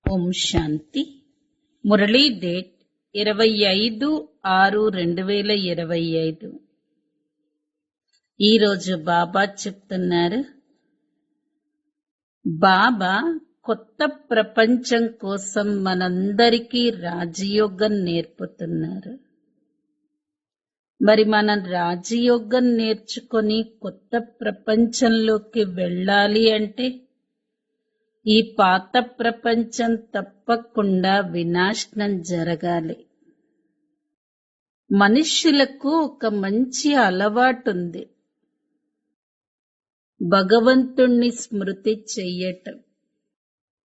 ఓం శాంతి. Murali date 25/6/2025. ఈరోజు బాబా చెప్తున్నారు, బాబా కొత్త ప్రపంచం కోసం మనందరికీ రాజయోగం నేర్పుతున్నారు. మరి మనం రాజయోగం నేర్చుకొని కొత్త ప్రపంచంలోకి వెళ్ళాలి అంటే ఈ పాత ప్రపంచం తప్పకుండా వినాశనం జరగాలి. మనుష్యులకు ఒక మంచి అలవాటుంది, భగవంతుణ్ణి స్మృతి చెయ్యటం.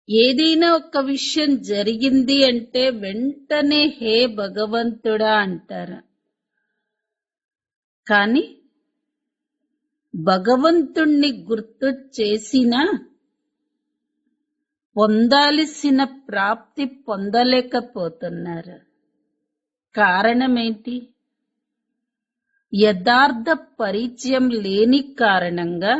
ఏదైనా ఒక విషయం జరిగింది అంటే వెంటనే హే భగవంతుడా అంటారు. కానీ భగవంతుణ్ణి గుర్తు చేసినా పొందాల్సిన ప్రాప్తి పొందలేకపోతున్నారు. కారణమేంటి? యథార్థ పరిచయం లేని కారణంగా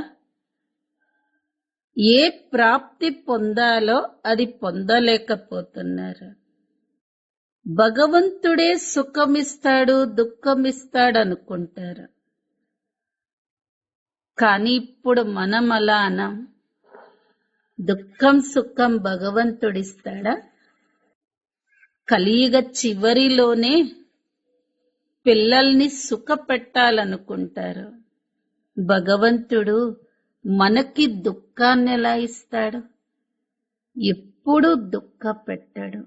ఏ ప్రాప్తి పొందాలో అది పొందలేకపోతున్నారు. భగవంతుడే సుఖమిస్తాడు, దుఃఖమిస్తాడు అనుకుంటారు. కానీ ఇప్పుడు మనం అలా అనం. దుఃఖం సుఖం భగవంతుడిస్తాడా? కలియుగ చివరిలోనే పిల్లల్ని సుఖపెట్టాలనుకుంటారు. భగవంతుడు మనకి దుఃఖాన్ని ఎలా ఇస్తాడు? ఎప్పుడూ దుఃఖ పెట్టాడు.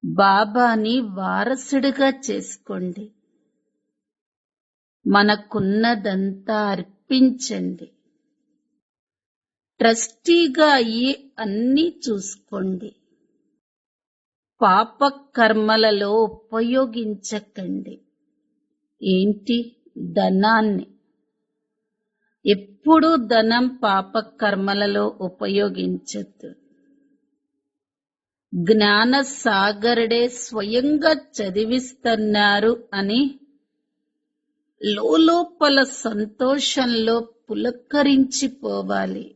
బాబాని వారసుడిగా చేసుకోండి. మనకున్నదంతా అర్పించండి. ట్రస్టీగా అయ్యి అన్నీ చూసుకోండి. పాప కర్మలలో ఉపయోగించకండి. ఏంటి? ధనాన్ని. ఎప్పుడూ ధనం పాప కర్మలలో ఉపయోగించద్దు. జ్ఞాన సాగరుడే స్వయంగా చదివిస్తున్నారు అని లోపల సంతోషంలో పులకరించిపోవాలి.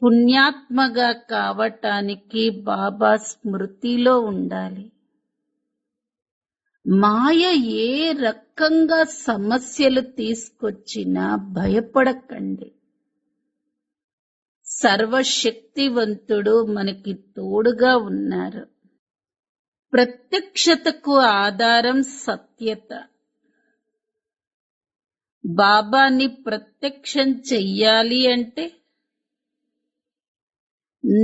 పుణ్యాత్మగా కావటానికి బాబా స్మృతిలో ఉండాలి. మాయ ఏ రకంగా సమస్యలు తీసుకొచ్చినా భయపడకండి. సర్వశక్తివంతుడు మనకి తోడుగా ఉన్నారు. ప్రత్యక్షతకు ఆధారం సత్యత. బాబాని ప్రత్యక్షం చెయ్యాలి అంటే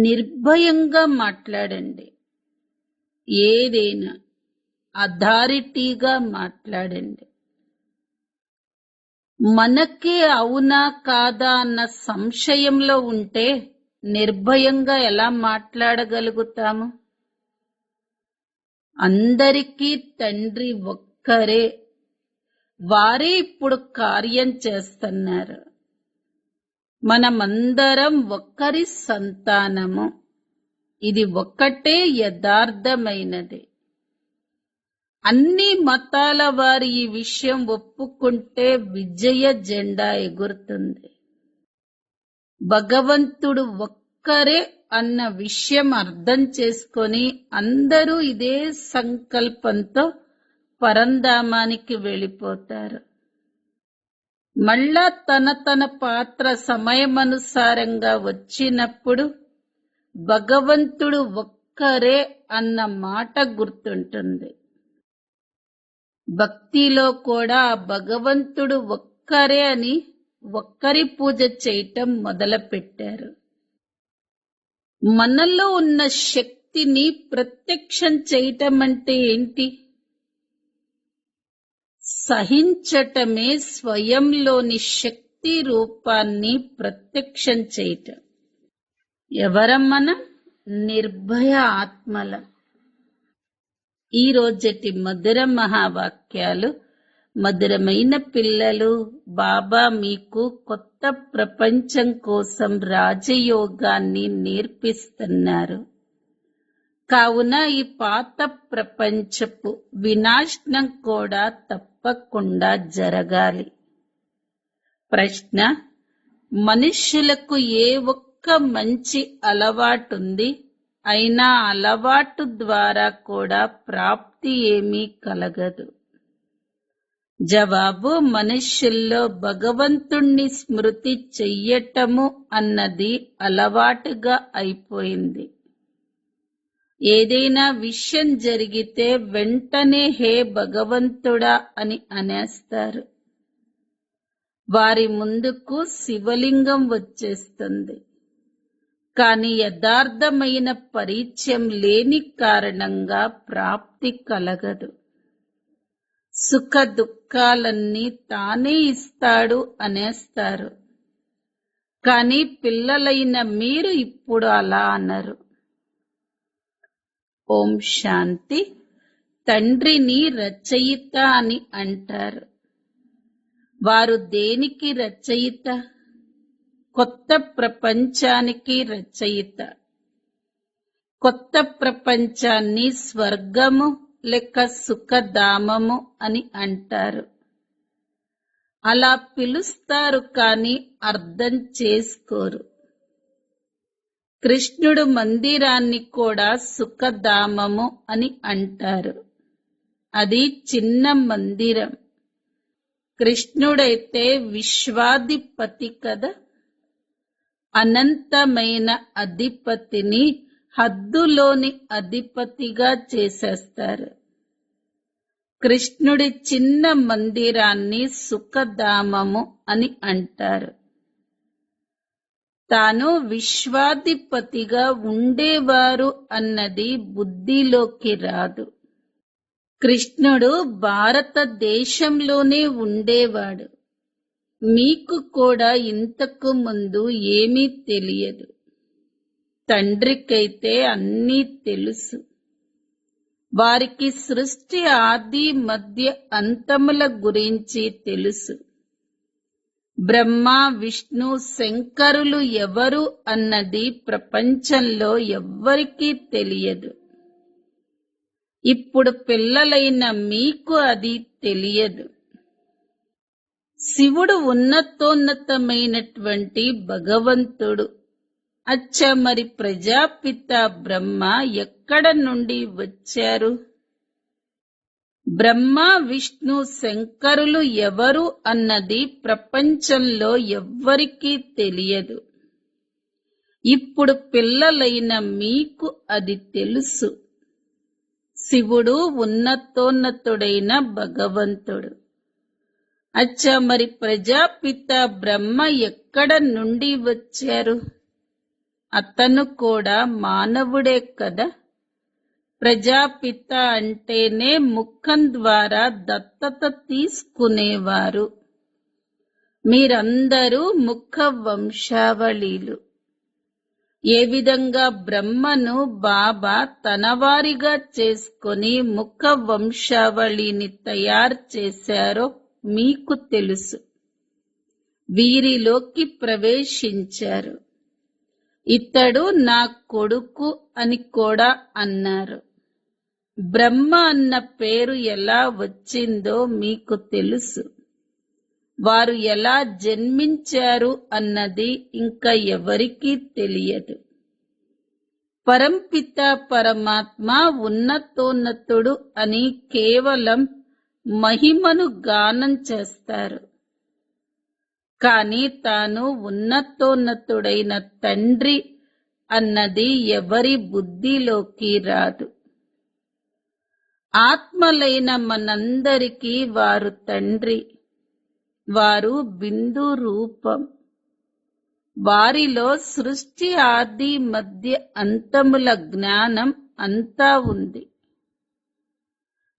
నిర్భయంగా మాట్లాడండి. ఏదైనా అథారిటీగా మాట్లాడండి. మనకే అవునా కాదా అన్న సంశయంలో ఉంటే నిర్భయంగా ఎలా మాట్లాడగలుగుతాము? అందరికీ తండ్రి ఒక్కరే. వారే ఇప్పుడు కార్యం చేస్తున్నారు. మనమందరం ఒక్కరి సంతానము. ఇది ఒక్కటే యథార్థమైనది. అన్ని మతాల వారి ఈ విషయం ఒప్పుకుంటే విజయ జెండా ఎగురుతుంది. భగవంతుడు ఒక్కరే అన్న విషయం అర్థం చేసుకొని అందరూ ఇదే సంకల్పంతో పరంధామానికి వెళ్ళిపోతారు. మళ్ళా తన పాత్ర సమయమనుసారంగా వచ్చినప్పుడు భగవంతుడు ఒక్కరే అన్న మాట గుర్తుంటుంది. భక్తిలో కూడా భగవంతుడు ఒక్కరే అని ఒక్కరి పూజ చేయటం మొదలుపెట్టారు. మనలో ఉన్న శక్తిని ప్రత్యక్షం చేయటం అంటే ఏంటి? సహించటమే స్వయంలోని శక్తి రూపాన్ని ప్రత్యక్షం చేయటం. ఎవరం మనం? నిర్భయ ఆత్మలం. ఈ రోజటి మధుర మహావాక్యాలు. మధురమైన పిల్లలు, బాబా మీకు కొత్త ప్రపంచం కోసం రాజయోగాన్ని నేర్పిస్తున్నారు. కావున ఈ పాత ప్రపంచపు వినాశనం కూడా తప్పకుండా జరగాలి. ప్రశ్న: మనుష్యులకు ఏ ఒక్క ఒక్క మంచి అలవాటుంది, అయినా అలవాటు ద్వారా కూడా ప్రాప్తి ఏమీ కలగదు. జవాబు: మనుష్యుల్లో భగవంతుణ్ణి స్మృతి చెయ్యటము అన్నది అలవాటుగా అయిపోయింది. ఏదైనా విషయం జరిగితే వెంటనే హే భగవంతుడా అని అనేస్తారు. వారి ముందుకు శివలింగం వచ్చేస్తుంది. కానీ యథార్థమైన పరిచయం లేని కారణంగా ప్రాప్తి కలగదు. సుఖ దుఃఖాలన్నీ తానే ఇస్తాడు అనేస్తారు. కానీ పిల్లలైన మీరు ఇప్పుడు అలా అనరు. ఓం శాంతి. తండ్రిని రచయిత అని అంటారు. వారు దేనికి రచయిత? కొత్త ప్రపంచానికి రచయిత. కొత్త ప్రపంచాన్ని స్వర్గము లేక సుఖధామము అని అంటారు. అలా పిలుస్తారు, కానీ అర్థం చేసుకోరు. కృష్ణుడు మందిరాన్ని కూడా సుఖధామము అని అంటారు. అది చిన్న మందిరం. కృష్ణుడైతే విశ్వాధిపతి కదా. అనంతమైన అధిపతిని హద్దులోని అధిపతిగా చేసేస్తారు. కృష్ణుడి చిన్న మందిరాన్ని సుఖధామము అని అంటారు. తాను విశ్వాధిపతిగా ఉండేవారు అన్నది బుద్ధిలోకి రాదు. కృష్ణుడు భారతదేశంలోనే ఉండేవాడు. మీకు కూడా ఇంతకు ముందు ఏమీ తెలియదు. తండ్రికైతే అన్నీ తెలుసు. వారికి సృష్టి ఆది మధ్య అంతముల గురించి తెలుసు. బ్రహ్మ, విష్ణు, శంకరులు ఎవరు అన్నది ప్రపంచంలో ఎవ్వరికీ తెలియదు. ఇప్పుడు పిల్లలైన మీకు అది తెలియదు. శివుడు ఉన్నతోన్నతమైనటువంటి భగవంతుడు. అచ్చా, మరి ప్రజాపిత బ్రహ్మ ఎక్కడ నుండి వచ్చారు? బ్రహ్మ, విష్ణు, శంకరులు ఎవరు అన్నది ప్రపంచంలో ఎవ్వరికీ తెలియదు. ఇప్పుడు పిల్లలైన మీకు అది తెలుసు. శివుడు ఉన్నతోన్నతుడైన భగవంతుడు. అచ్చా, మరి ప్రజాపిత బ్రహ్మ ఎక్కడ నుండి వచ్చారు? అతను కూడా మానవుడే కదా. ప్రజాపిత అంటేనే ముఖం ద్వారా దత్తత తీసుకునేవారు. మీరందరూ ముఖ వంశావళీలు. ఏ విధంగా బ్రహ్మను బాబా తనవారిగా చేసుకొని ముఖ వంశావళిని తయారు చేశారో మీకు తెలుసు. వీరిలోకి ప్రవేశించారు. ఇతడు నా కొడుకు అని కూడా అన్నారు. బ్రహ్మ అన్న పేరు ఎలా వచ్చిందో మీకు తెలుసు. వారు ఎలా జన్మించారు అన్నది ఇంకా ఎవరికీ తెలియదు. పరంపిత పరమాత్మ ఉన్నతోన్నతుడు అని కేవలం మహిమను గానం చేస్తారు. కానీ తాను ఉన్నతోన్నతుడైన తండ్రి అన్నది ఎవరి బుద్ధిలోకి రాదు. ఆత్మలైన మనందరికీ వారు తండ్రి. వారు బిందు రూపం. వారిలో సృష్టి ఆది మధ్య అంతముల జ్ఞానం అంతా ఉంది.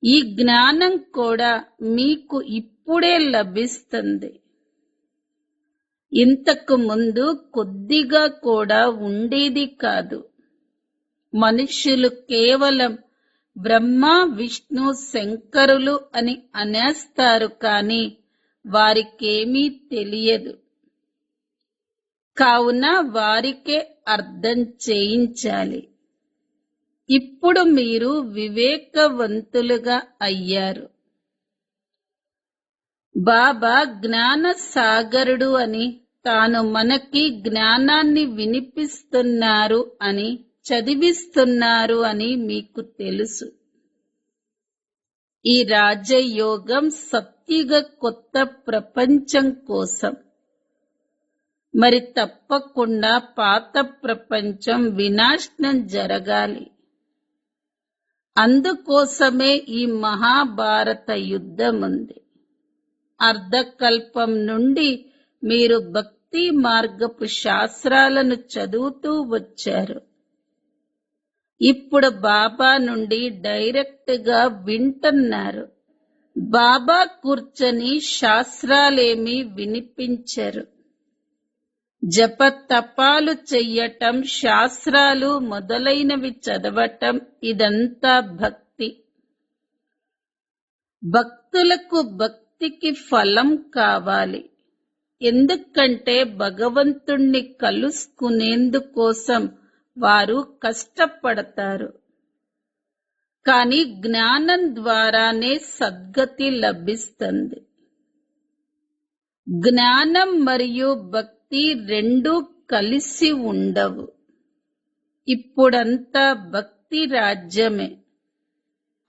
ఈ జ్ఞానం కూడా మీకు ఇప్పుడే లభిస్తుంది. ఇంతకు ముందు కొద్దిగా కూడా ఉండేది కాదు. మనుష్యులు కేవలం బ్రహ్మ, విష్ణు, శంకరులు అని అనేస్తారు, కానీ వారికేమీ తెలియదు. కావున వారికే అర్థం చేయించాలి. ఇప్పుడు మీరు వివేకవంతులుగా అయ్యారు. బాబా జ్ఞాన సాగరుడు అని తాను మనకి జ్ఞానాన్ని వినిపిస్తున్నారు అని, చదివిస్తున్నారు అని మీకు తెలుసు. ఈ రాజయోగం సత్యుగ కొత్త ప్రపంచం కోసం. మరి తప్పకుండా పాత ప్రపంచం వినాశనం జరగాలి. అందుకోసమే ఈ మహాభారత యుద్ధం ఉంది. అర్ధకల్పం నుండి మీరు భక్తి మార్గపు శాస్త్రాలను చదువుతూ వచ్చారు. ఇప్పుడు బాబా నుండి డైరెక్ట్ గా వింటున్నారు. బాబా కూర్చొని శాస్త్రాలేమీ వినిపించరు. జప తపాలు చెయ్యటం, శాస్త్రాలు మొదలైనవి చదవటం ఇదంతా భక్తి. భక్తులకు భక్తికి ఫలం కావాలి. ఎందుకంటే భగవంతుణ్ణి కలుసుకునేందుకోసం వారు కష్టపడతారు. కానీ జ్ఞానం ద్వారానే సద్గతి లభిస్తుంది. జ్ఞానం మరియు భక్తి రెండూ కలిసి ఉండవు. ఇప్పుడంతా భక్తి రాజ్యమే.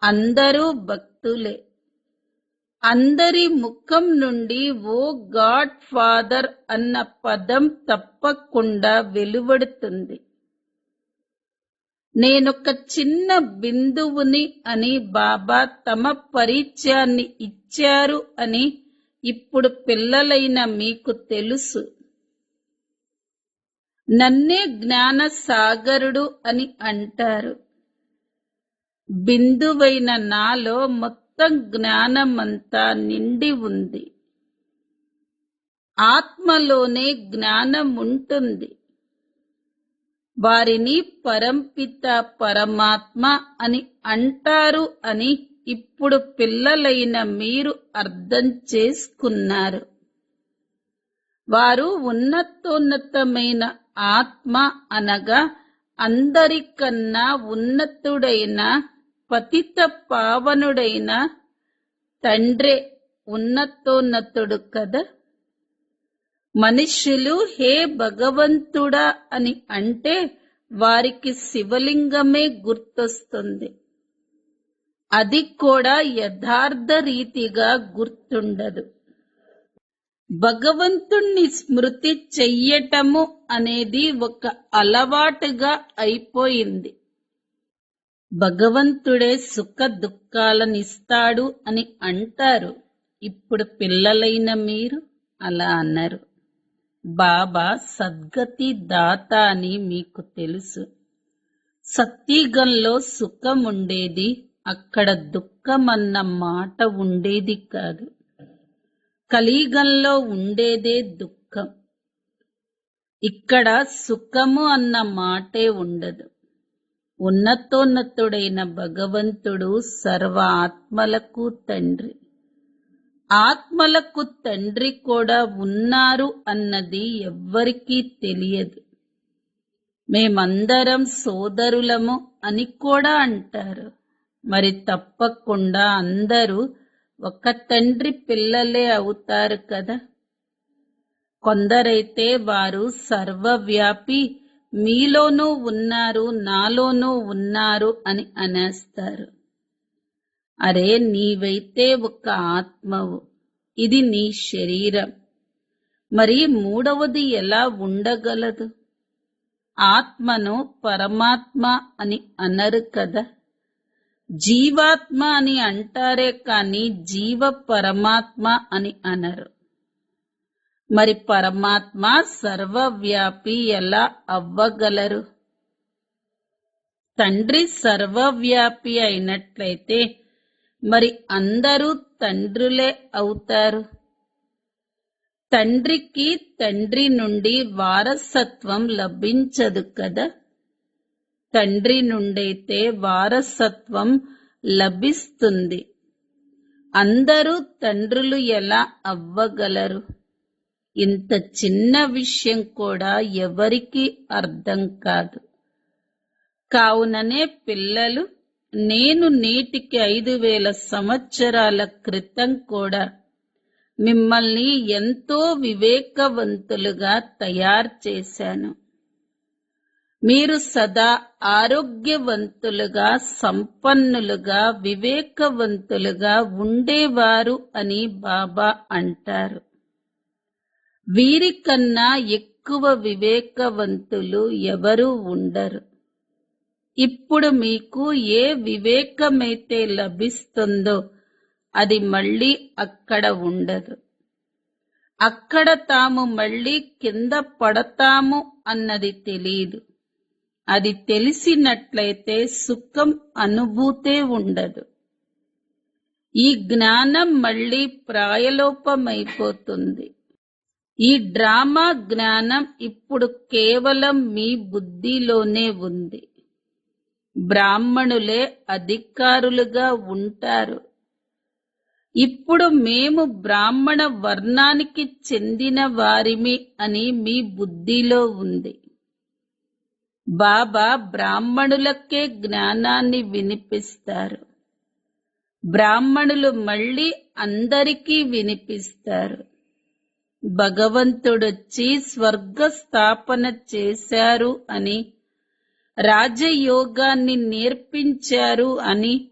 అందరూ భక్తులే. అందరి ముఖం నుండి ఓ గాడ్ ఫాదర్ అన్న పదం తప్పకుండా వెలువడుతుంది. నేనొక చిన్న బిందువుని అని బాబా తమ పరిచయాన్ని ఇచ్చారు అని ఇప్పుడు పిల్లలైన మీకు తెలుసు. నన్నే జ్ఞాన సాగరుడు అని అంటారు. బిందువైన నాలో మొత్తం జ్ఞానమంతా నిండి ఉంది. ఆత్మలోనే జ్ఞానం ఉంటుంది. వారిని పరంపిత పరమాత్మ అని అంటారు అని ఇప్పుడు పిల్లలైన మీరు అర్థం చేసుకున్నారు. వారు ఉన్నతోన్నతమైన ఆత్మ అనగా అందరికన్నా ఉన్నతుడైన పతిత పావనుడైన తండ్రే ఉన్నతోన్నతుడు కదా. మనుష్యులు హే భగవంతుడా అని అంటే వారికి శివలింగమే గుర్తొస్తుంది. అది కూడా యథార్థ రీతిగా గుర్తుండదు. భగవంతుణ్ణి స్మృతి చెయ్యటము అనేది ఒక అలవాటుగా అయిపోయింది. భగవంతుడే సుఖ దుఃఖాలనిస్తాడు అని అంటారు. ఇప్పుడు పిల్లలైన మీరు అలా అన్నారు. బాబా సద్గతి దాత అని మీకు తెలుసు. సత్యుగంలో సుఖం ఉండేది, అక్కడ దుఃఖమన్న మాట ఉండేది కాదు. కలియుగంలో ఉండేదే దుఃఖం. ఇక్కడ సుఖము అన్న మాటే ఉండదు. ఉన్నతోన్నతుడైన భగవంతుడు సర్వ ఆత్మలకు తండ్రి. ఆత్మలకు తండ్రి కూడా ఉన్నారు అన్నది ఎవ్వరికీ తెలియదు. మేమందరం సోదరులము అని కూడా అంటారు. మరి తప్పకుండా అందరూ ఒక తండ్రి పిల్లలే అవుతారు కదా. కొందరైతే వారు సర్వవ్యాపి, మీలోనూ ఉన్నారు, నాలోనూ ఉన్నారు అని అనేస్తారు. అరే, నీవైతే ఒక ఆత్మవు, ఇది నీ శరీరం. మరి మూడవది ఎలా ఉండగలదు? ఆత్మను పరమాత్మ అని అనరు కదా. జీవాత్మ అని అంటారే కాని జీవ పరమాత్మ అని అనరు. మరి పరమాత్మ సర్వవ్యాపి ఎలా అవ్వగలరు? తండ్రి సర్వవ్యాపి అయినట్లయితే మరి అందరూ తండ్రులే అవుతారు. తండ్రికి తండ్రి నుండి వారసత్వం లభించదు కదా. తండ్రి నుండైతే వారసత్వం లభిస్తుంది. అందరూ తండ్రులు ఎలా అవ్వగలరు? ఇంత చిన్న విషయం కూడా ఎవరికీ అర్థం కాదు. కావుననే పిల్లలు, నేను నేటికి 5000 సంవత్సరాల క్రితం కూడా మిమ్మల్ని ఎంతో వివేకవంతులుగా తయారు చేశాను. మీరు సదా ఆరోగ్యవంతులుగా, సంపన్నులుగా, వివేకవంతులుగా ఉండేవారు అని బాబా అంటారు. వీరికన్నా ఎక్కువ వివేకవంతులు ఎవరూ ఉండరు. ఇప్పుడు మీకు ఏ వివేకమైతే లభిస్తుందో అది మళ్ళీ అక్కడ ఉండదు. అక్కడ తాము మళ్ళీ కింద పడతాము అన్నది తెలియదు. అది తెలిసినట్లయితే సుఖం అనుభూతే ఉండదు. ఈ జ్ఞానం మళ్ళీ ప్రాయలోపమైపోతుంది. ఈ డ్రామా జ్ఞానం ఇప్పుడు కేవలం మీ బుద్ధిలోనే ఉంది. బ్రాహ్మణులే అధికారులుగా ఉంటారు. ఇప్పుడు మేము బ్రాహ్మణ వర్ణానికి చెందిన వారిమి అని మీ బుద్ధిలో ఉంది. బాబా బ్రాహ్మణులకే జ్ఞానాన్ని వినిపిస్తారు. బ్రాహ్మణులు మళ్ళీ అందరికీ వినిపిస్తారు. భగవంతుడొచ్చి స్వర్గ స్థాపన చేశారు అని, రాజయోగాన్ని నేర్పించారు అని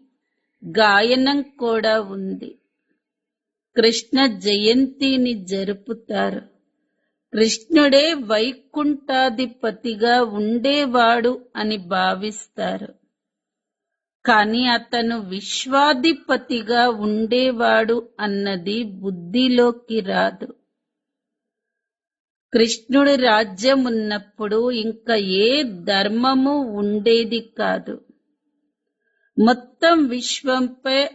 గాయనం కూడా ఉంది. కృష్ణ జయంతిని జరుపుతారు. కృష్ణుడే వైకుంఠాధిపతిగా ఉండేవాడు అని భావిస్తారు. కాని అతను విశ్వాధిపతిగా ఉండేవాడు అన్నది బుద్ధిలోకి రాదు. కృష్ణుడి రాజ్యం ఉన్నప్పుడు ఇంకా ఏ ధర్మము ఉండేది కాదు. మొత్తం విశ్వంపై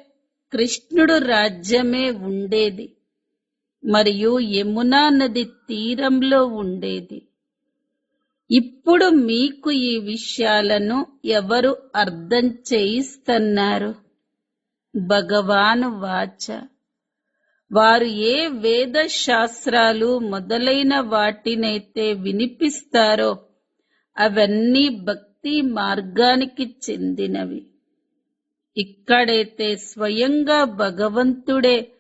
కృష్ణుడు రాజ్యమే ఉండేది మరియు యమునా నది తీరంలో ఉండేది. ఇప్పుడు మీకు ఈ విషయాలను ఎవరు అర్థం చేయిస్తున్నారు? భగవాను వాచ. వారు ఏ వేద శాస్త్రాలు మొదలైన వాటినైతే వినిపిస్తారో అవన్నీ భక్తి మార్గానికి చెందినవి. ఇక్కడైతే స్వయంగా భగవంతుడే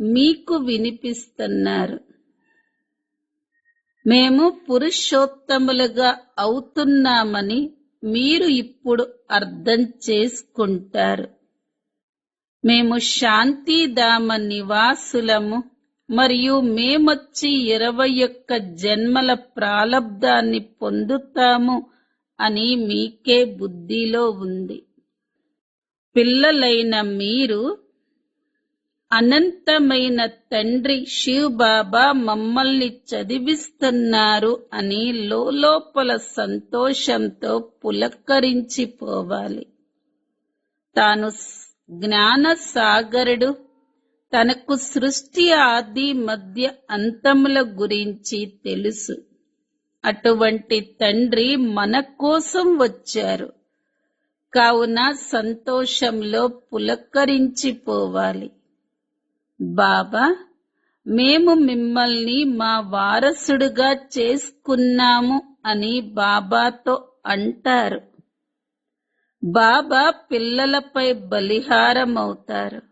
మీకు వినిపిస్తున్నారు. మేము పురుషోత్తములుగా అవుతున్నామని మీరు ఇప్పుడు అర్థం చేసుకుంటారు. మేము శాంతిధామ నివాసులము మరియు మేమొచ్చి 21 జన్మల ప్రాలబ్ధాన్ని పొందుతాము అని మీకే బుద్ధిలో ఉంది. పిల్లలైన మీరు అనంతమైన తండ్రి శివ్ బాబా మమ్మల్ని చదివిస్తున్నారు అని లోపల సంతోషంతో పులకరించిపోవాలి. తాను జ్ఞాన సాగరుడు, తనకు సృష్టి ఆది మధ్య అంతముల గురించి తెలుసు. అటువంటి తండ్రి మన కోసం వచ్చారు. కావున సంతోషంలో పులకరించిపోవాలి. బాబా, మేము మిమ్మల్ని మా వారసుడుగా చేసుకున్నాము అని బాబాతో అంటారు. బాబా పిల్లలపై బలిహారమవుతారు.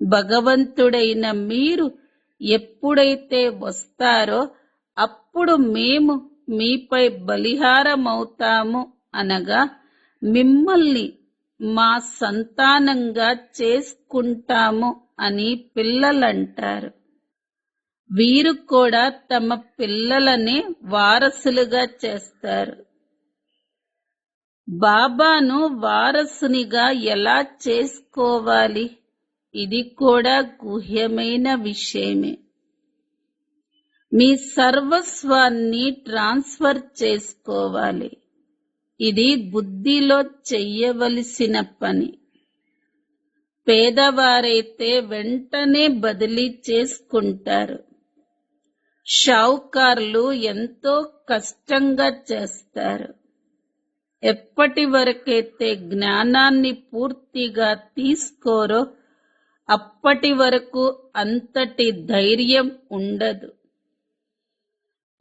భగవంతుడైన మీరు ఎప్పుడైతే వస్తారో అప్పుడు మేము మీపై బలిహారమవుతాము, అనగా మిమ్మల్ని మా సంతానంగా చేసుకుంటాము అని పిల్లలంటారు. వీరు కూడా తమ పిల్లలనే వారసులుగా చేస్తారు. బాబాను వారసునిగా ఎలా చేసుకోవాలి? ఇది కూడా గుహ్యమైన విషయమే. మీ సర్వస్వాన్ని ట్రాన్స్ఫర్ చేసుకోవాలి. ఇది బుద్ధిలో చెయ్యవలసిన పని. పేదవారైతే వెంటనే బదిలీ చేసుకుంటారు. షావుకారులు ఎంతో కష్టంగా చేస్తారు. ఎప్పటి వరకైతే జ్ఞానాన్ని పూర్తిగా తీసుకోరో అప్పటి వరకు అంతటి ధైర్యం ఉండదు.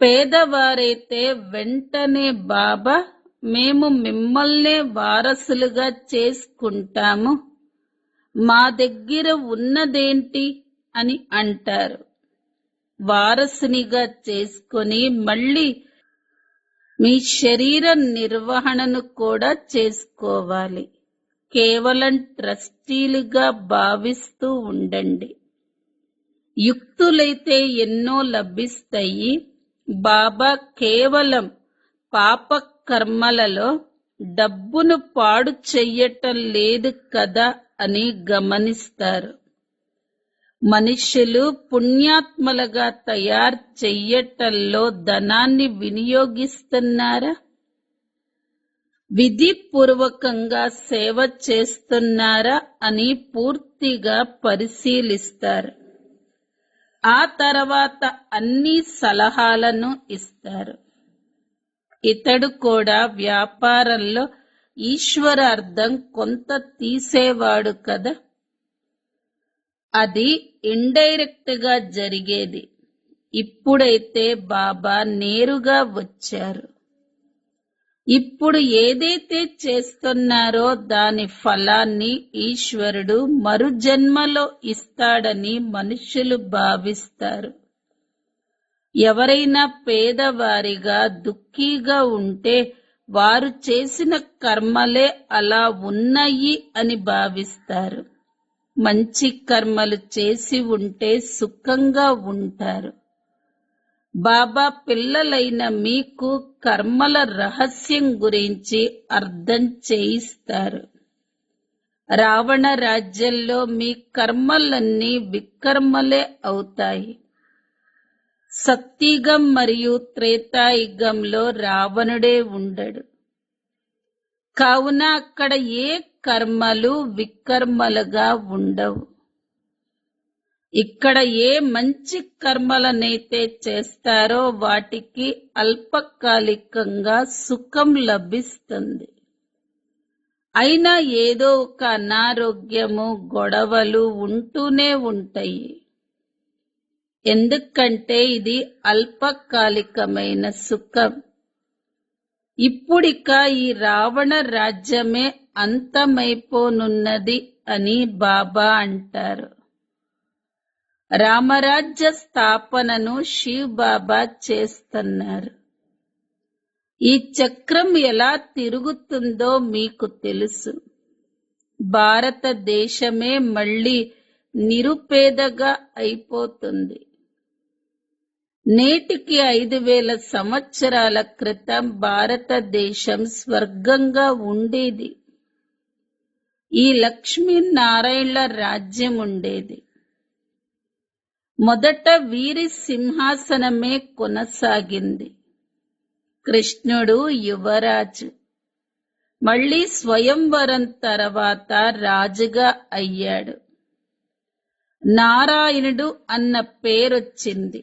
పేదవారైతే వెంటనే బాబా, మేము మిమ్మల్నే వారసులుగా చేసుకుంటాము, మా దగ్గర ఉన్నదేంటి అని అంటారు. వారసునిగా చేసుకొని మళ్ళీ మీ శరీర నిర్వహణను కూడా చేసుకోవాలి. కేవలం ట్రస్టీలుగా భావిస్తూ ఉండండి. యుక్తులైతే ఎన్నో లభిస్తాయి. బాబా కేవలం పాప కర్మలలో డబ్బును పాడు చెయ్యటం లేదు కదా అని గమనిస్తారు. మనుష్యులు పుణ్యాత్మలుగా తయారు చెయ్యటంలో ధనాన్ని వినియోగిస్తున్నారా? విధిపూర్వకంగా సేవ చేస్తున్నారా అని పూర్తిగా పరిశీలిస్తారు. ఆ తర్వాత అన్ని సలహాలను ఇస్తారు. ఇతడు కూడా వ్యాపారంలో ఈశ్వరార్థం కొంత తీసేవాడు కదా. అది ఇండైరెక్ట్ గా జరిగేది. ఇప్పుడైతే బాబా నేరుగా వచ్చారు. ఇప్పుడు ఏదైతే చేస్తున్నారో దాని ఫలాన్ని ఈశ్వరుడు మరు జన్మలో ఇస్తాడని మనుషులు భావిస్తారు. ఎవరైనా పేదవారిగా దుఃఖీగా ఉంటే వారు చేసిన కర్మలే అలా ఉన్నాయి అని భావిస్తారు. మంచి కర్మలు చేసి ఉంటే సుఖంగా ఉంటారు. బాబా పిల్లలైన మీకు కర్మల రహస్యం గురించి అర్థం చేయిస్తారు. రావణ రాజ్యంలో మీ కర్మలన్నీ వికర్మలే అవుతాయి. సత్యుగం మరియు త్రేతాయుగంలో రావణుడే ఉండడు. కావున అక్కడ ఏ కర్మలు వికర్మలుగా ఉండవు. ఇక్కడ ఏ మంచి కర్మలనైతే చేస్తారో వాటికి అల్పకాలికంగా సుఖం లభిస్తుంది. అయినా ఏదో ఒక అనారోగ్యము, గొడవలు ఉంటూనే ఉంటాయి. ఎందుకంటే ఇది అల్పకాలికమైన సుఖం. ఇప్పుడిక ఈ రావణ రాజ్యమే అంతమైపోనున్నది అని బాబా అంటారు. రామరాజ్య స్థాపనను శివ్ బాబా చేస్తున్నారు. ఈ చక్రం ఎలా తిరుగుతుందో మీకు తెలుసు. భారతదేశమే మళ్ళీ నిరుపేదగా అయిపోతుంది. నేటికి 5000 సంవత్సరాల క్రితం భారతదేశం స్వర్గంగా ఉండేది. ఈ లక్ష్మీనారాయణల రాజ్యం ఉండేది. మొదట వీరి సింహాసనమే కొనసాగింది. కృష్ణుడు యువరాజు, మళ్ళీ స్వయంవరం తర్వాత రాజుగా అయ్యాడు. నారాయణుడు అన్న పేరొచ్చింది.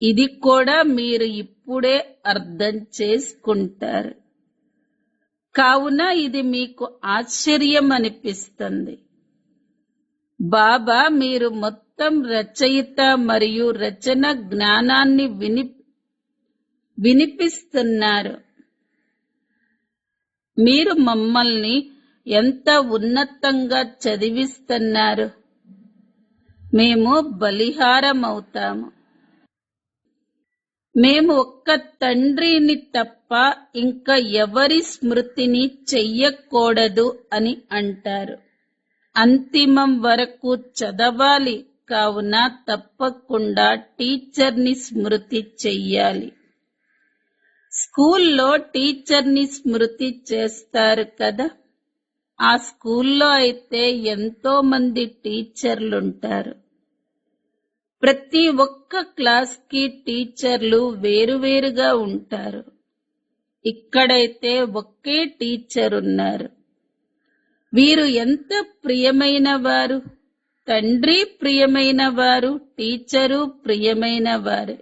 ఇది కూడా మీరు ఇప్పుడే అర్థం చేసుకుంటారు. కావున ఇది మీకు ఆశ్చర్యం అనిపిస్తుంది. బాబా మీరు మొత్తం రచయిత మరియు రచన జ్ఞానాన్ని వినిపిస్తున్నారు. మీరు మమ్మల్ని ఎంత ఉన్నతంగా చదివిస్తున్నారు. మేము బలిహారమవుతాము. మేము ఒక్క తండ్రిని తప్ప ఇంకా ఎవరి స్మృతిని చెయ్యకూడదు అని అంటారు. అంతిమం వరకు చదవాలి. కావున తప్పకుండా టీచర్ని స్మృతి చెయ్యాలి. స్కూల్లో టీచర్ని స్మృతి చేస్తారు కదా. ఆ స్కూల్లో అయితే ఎంతో మంది టీచర్లుంటారు. ప్రతి ఒక్క క్లాస్కి టీచర్లు వేరువేరుగా ఉంటారు. ఇక్కడైతే ఒకే టీచర్ ఉన్నారు. వీరు ఎంత ప్రియమైన వారు. తండ్రి ప్రియమైన వారు, టీచరు ప్రియమైన వారు.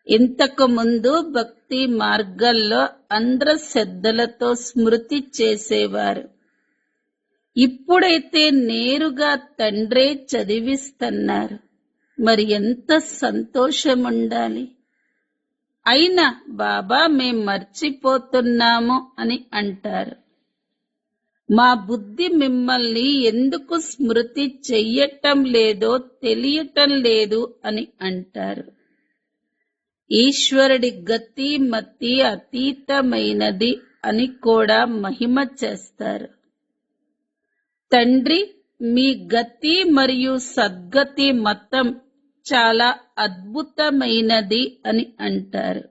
ఇంతకు ముందు భక్తి మార్గంలో అంధ్రశ్రద్ధలతో స్మృతి చేసేవారు. ఇప్పుడైతే నేరుగా తండ్రే చదివిస్తున్నారు. మరి ఎంత సంతోషం ఉండాలి. అయినా బాబా మేం మర్చిపోతున్నాము అని అంటారు. మా బుద్ధి మిమ్మల్ని ఎందుకు స్మృతి చెయ్యటం లేదో తెలియటం లేదు అని అంటారు. ఈశ్వరుడి గతి మతి అతీతమైనది అని కూడా మహిమ చేస్తారు. తండ్రి, మీ గతి మరియు సద్గతి మతం చాలా అద్భుతమైనది అని అంటారు.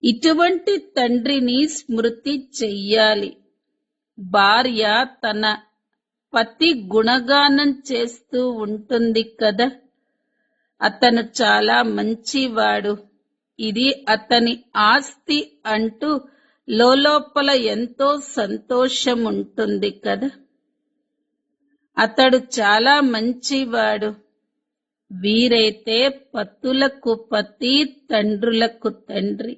ఇటువంటి తండ్రిని స్మృతి చెయ్యాలి. భార్య తన పతి గుణగానం చేస్తూ ఉంటుంది కదా, అతను చాలా మంచివాడు, ఇది అతని ఆస్తి అంటూ లోపల ఎంతో సంతోషం ఉంటుంది కదా. అతడు చాలా మంచివాడు. వీరైతే పతులకు పతి, తండ్రులకు తండ్రి.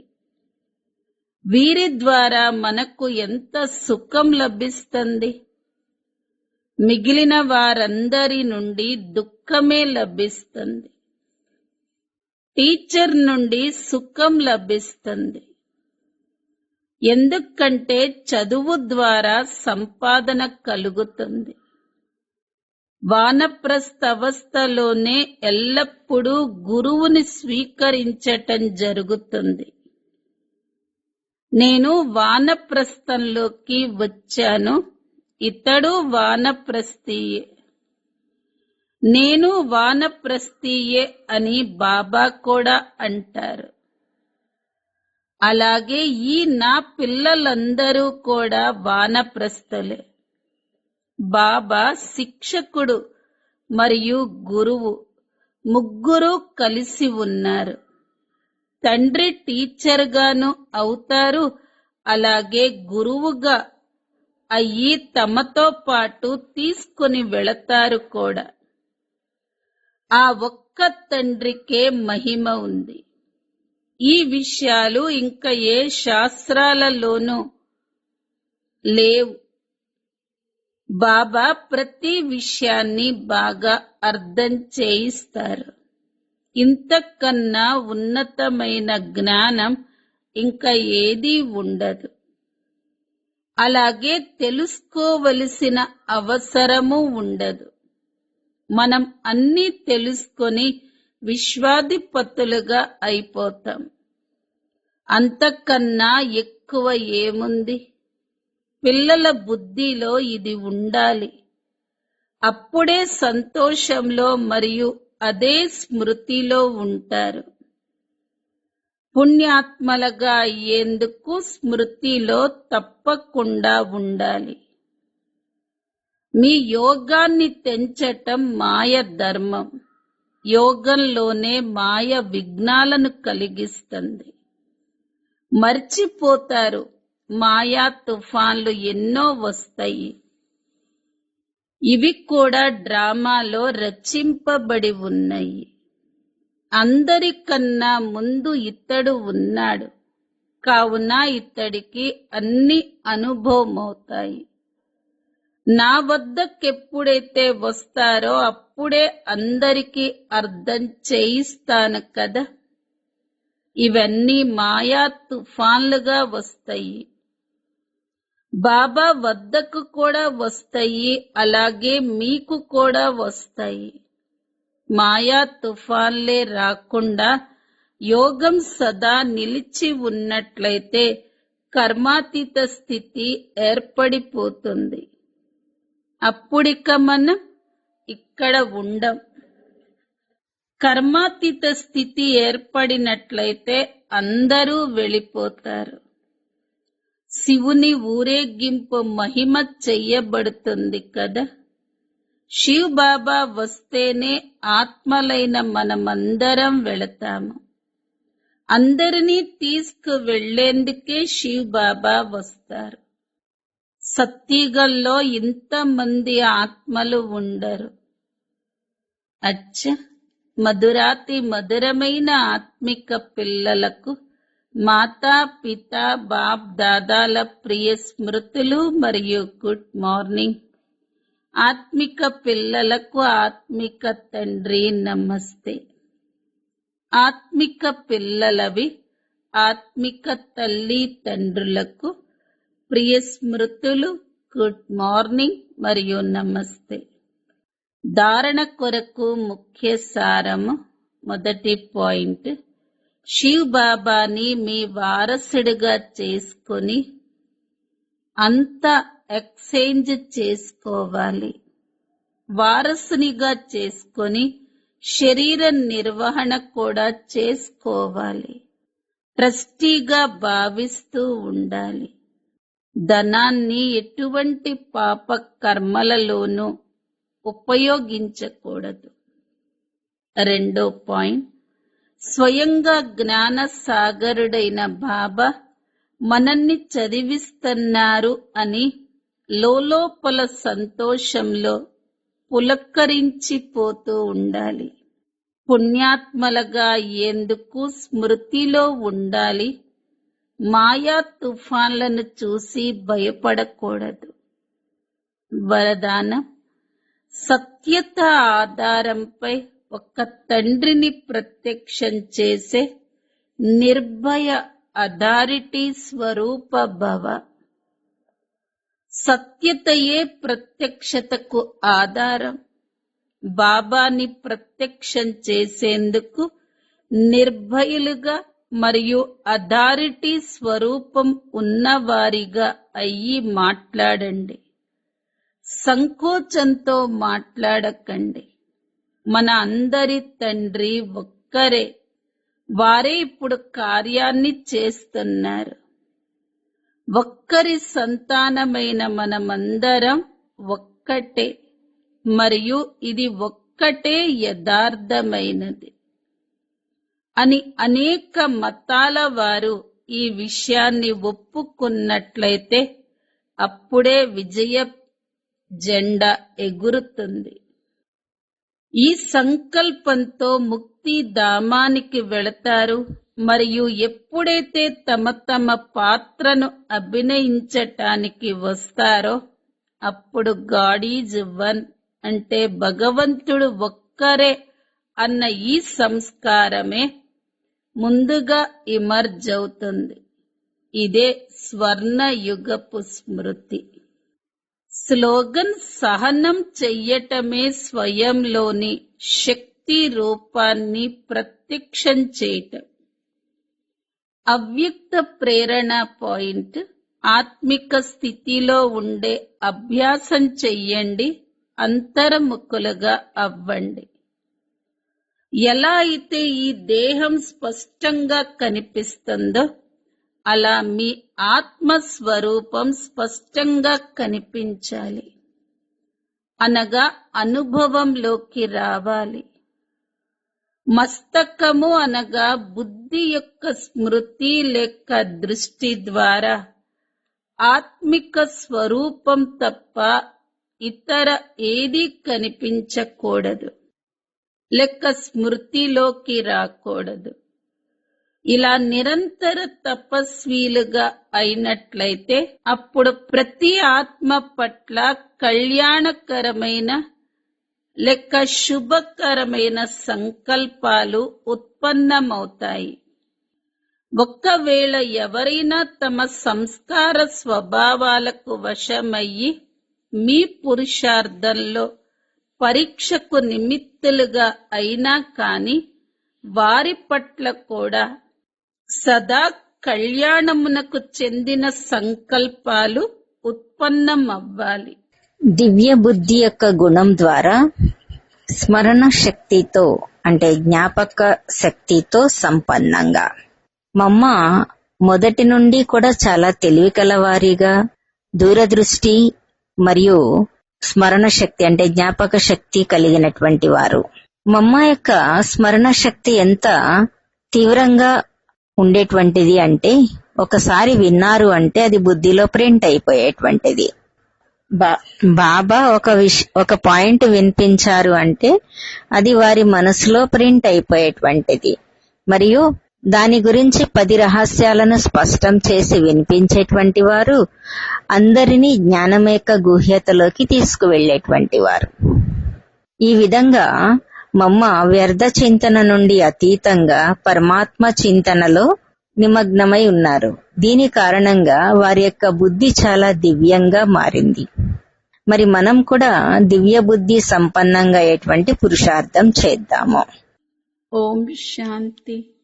వీరి ద్వారా మనకు ఎంత సుఖం లభిస్తుంది. మిగిలిన వారందరి నుండి దుఃఖమే లభిస్తుంది. టీచర్ నుండి సుఖం లభిస్తుంది. ఎందుకంటే చదువు ద్వారా సంపాదన కలుగుతుంది. వానప్రస్థ అవస్థలోనే ఎల్లప్పుడూ గురువుని స్వీకరించటం జరుగుతుంది. నేను వానప్రస్థంలోకి వచ్చాను, ఇతడు వానప్రస్థీయే. నేను వానప్రస్థీయే అని బాబా కూడా అంటారు. అలాగే ఈ నా పిల్లలందరూ కూడా వానప్రస్థలే. బాబా శిక్షకుడు మరియు గురువు ముగ్గురు కలిసి ఉన్నారు. తండ్రి టీచర్గాను అవుతారు, అలాగే గురువుగా అయ్యి తమతో పాటు తీసుకుని వెళతారు కూడా. ఆ ఒక్క తండ్రికే మహిమ ఉంది. ఈ విషయాలు ఇంకా ఏ శాస్త్రాలలోనూ లేవు. బాబా ప్రతి విషయాన్ని బాగా అర్థం చేయిస్తారు. ఇంతకన్నా ఉన్నతమైన జ్ఞానం ఇంకా ఏదీ ఉండదు. అలాగే తెలుసుకోవలసిన అవసరము ఉండదు. మనం అన్నీ తెలుసుకొని విశ్వాధిపతులుగా అయిపోతాం. అంతకన్నా ఎక్కువ ఏముంది? పిల్లల బుద్ధిలో ఇది ఉండాలి. అప్పుడే సంతోషంలో మరియు అదే స్మృతిలో ఉంటారు. పుణ్యాత్మలుగా అయ్యేందుకు స్మృతిలో తప్పకుండా ఉండాలి. మీ యోగాన్ని తెంచటం మాయ ధర్మం. యోగంలోనే మాయ విఘ్నాలను కలిగిస్తుంది. మర్చిపోతారు, మాయా తుఫాన్లు ఎన్నో వస్తాయి. ఇవి కూడా డ్రామాలో రచింపబడి ఉన్నాయి. అందరికన్నా ముందు ఇతడు ఉన్నాడు, కావున ఇతడికి అన్ని అనుభవమవుతాయి. నా వద్దకెప్పుడైతే వస్తారో అప్పుడే అందరికీ అర్థం చేయిస్తాను కదా. ఇవన్నీ మాయా తుఫాన్లుగా వస్తాయి. బాబా వద్దకు కూడా వస్తాయి, అలాగే మీకు కూడా వస్తాయి. మాయా తుఫాన్లే రాకుండా యోగం సదా నిలిచి ఉన్నట్లయితే కర్మాతీత స్థితి ఏర్పడిపోతుంది. అప్పుడిక మనం ఇక్కడ ఉండం. కర్మాతీత స్థితి ఏర్పడినట్లయితే అందరూ వెళ్ళిపోతారు. శివుని ఊరేగింపు మహిమ చెయ్యబడుతుంది కదా. శివ్ బాబా వస్తేనే ఆత్మలైన మనమందరం వెళతాము. అందరినీ తీసుకువెళ్లేందుకే శివ్ బాబా వస్తారు. సత్యుగంలో ఇంతమంది ఆత్మలు ఉండరు. అచ్చ, మధురాతి మధురమైన ఆత్మిక పిల్లలకు మాతా పిత బాప్ దాదాల ప్రియ స్మృతులు మరియు గుడ్ మార్నింగ్. ఆత్మిక పిల్లలకు ఆత్మిక తండ్రి నమస్తే. ఆత్మిక పిల్లలవి ఆత్మిక తల్లి తండ్రులకు ప్రియ స్మృతులు, గుడ్ మార్నింగ్ మరియు నమస్తే. ధారణ కొరకు ముఖ్య సారము. మొదటి పాయింట్, శివ్ బాబాని మీ వారసుడిగా చేసుకొని అంతా ఎక్స్చేంజ్ చేసుకోవాలి. వారసునిగా చేసుకొని శరీర నిర్వహణ కూడా చేసుకోవాలి. ట్రస్టీగా భావిస్తూ ఉండాలి. ధనాన్ని ఎటువంటి పాప కర్మలలోనూ ఉపయోగించకూడదు. రెండో పాయింట్, స్వయంగా జ్ఞాన సాగరుడైన బాబా మనల్ని చదివిస్తున్నారు అని లోలోపల సంతోషంలో పులక్కరించిపోతూ ఉండాలి. పుణ్యాత్మలుగా అయ్యేందుకు స్మృతిలో ఉండాలి. మాయా తుఫాన్లను చూసి భయపడకూడదు. వరదానం, సత్యత ఆధారంపై ఒక తండ్రిని ప్రత్యక్షం చేసే నిర్భయ అథారిటీ స్వరూప భవ. సత్యతయే ప్రత్యక్షతకు ఆధారం. బాబాని ప్రత్యక్షం చేసేందుకు నిర్భయులుగా మరియు అథారిటీ స్వరూపం ఉన్నవారిగా అయ్యి మాట్లాడండి. సంకోచంతో మాట్లాడకండి. మన అందరి తండ్రి ఒక్కరే. వారే ఇప్పుడు కార్యాన్ని చేస్తున్నారు. ఒక్కరి సంతానమైన మనమందరం ఒక్కటే మరియు ఇది ఒక్కటే యథార్థమైనది అని అనేక మతాల వారు ఈ విషయాన్ని ఒప్పుకున్నట్లయితే అప్పుడే విజయ జెండా ఎగురుతుంది. ఈ సంకల్పంతో ముక్తి ధామానికి వెళతారు మరియు ఎప్పుడైతే తమ తమ పాత్రను అభినయించటానికి వస్తారో అప్పుడు గాడ్ ఈజ్ వన్ అంటే భగవంతుడు ఒక్కరే అన్న ఈ సంస్కారమే ముందుగా ఇమర్జ్ అవుతుంది. ఇదే స్వర్ణ యుగపు స్మృతి. స్లోగన్, సహనం చెయ్యటమే స్వయంలోని శక్తి రూపాన్ని ప్రత్యక్షం చేయటం. అవ్యక్త ప్రేరణ పాయింట్, ఆత్మిక స్థితిలో ఉండే అభ్యాసం చెయ్యండి. అంతర్ముఖులుగా అవ్వండి. ఎలా అయితే ఈ దేహం స్పష్టంగా కనిపిస్తుందో అలా మీ ఆత్మస్వరూపం స్పష్టంగా కనిపించాలి. అనగా అనుభవంలోకి రావాలి. మస్తకము అనగా బుద్ధి యొక్క స్మృతి లేక దృష్టి ద్వారా ఆత్మిక స్వరూపం తప్ప ఇతర ఏదీ కనిపించకూడదు లేక స్మృతిలోకి రాకూడదు. ఇలా నిరంతర తపస్వీలుగా అయినట్లయితే అప్పుడు ప్రతి ఆత్మ పట్ల కళ్యాణకరమైన లేక శుభకరమైన సంకల్పాలు ఉత్పన్నమవుతాయి. ఒక్కవేళ ఎవరైనా తమ సంస్కార స్వభావాలకు వశమయ్యి మీ పురుషార్థంలో పరీక్షకు నిమిత్తులుగా అయినా కాని వారి పట్ల కూడా సదా కళ్యాణమునకు చెందిన సంకల్పాలు ఉత్పన్నమవ్వాలి. దివ్య బుద్ధి యొక్క గుణం ద్వారా స్మరణ శక్తితో అంటే జ్ఞాపక శక్తితో సంపన్నంగా మమ్మ మొదటి నుండి కూడా చాలా తెలివి కలవారిగా దూరదృష్టి మరియు స్మరణ శక్తి అంటే జ్ఞాపక శక్తి కలిగినటువంటి వారు. మమ్మ యొక్క స్మరణ శక్తి ఎంత తీవ్రంగా ఉండేటువంటిది అంటే ఒకసారి విన్నారు అంటే అది బుద్ధిలో ప్రింట్ అయిపోయేటువంటిది. బాబా ఒక పాయింట్ వినిపించారు అంటే అది వారి మనసులో ప్రింట్ అయిపోయేటువంటిది మరియు దాని గురించి 10 రహస్యాలను స్పష్టం చేసి వినిపించేటువంటి వారు అందరినీ జ్ఞానమేక గుహ్యతలోకి తీసుకువెళ్లేటువంటి వారు. ఈ విధంగా మమ్మ వ్యర్థ చింతన నుండి అతీతంగా పరమాత్మ చింతనలో నిమగ్నమై ఉన్నారు. దీని కారణంగా వారి యొక్క బుద్ధి చాలా దివ్యంగా మారింది. మరి మనం కూడా దివ్య బుద్ధి సంపన్నంగా అయ్యేటువంటి పురుషార్థం చేద్దాము. ఓం శాంతి.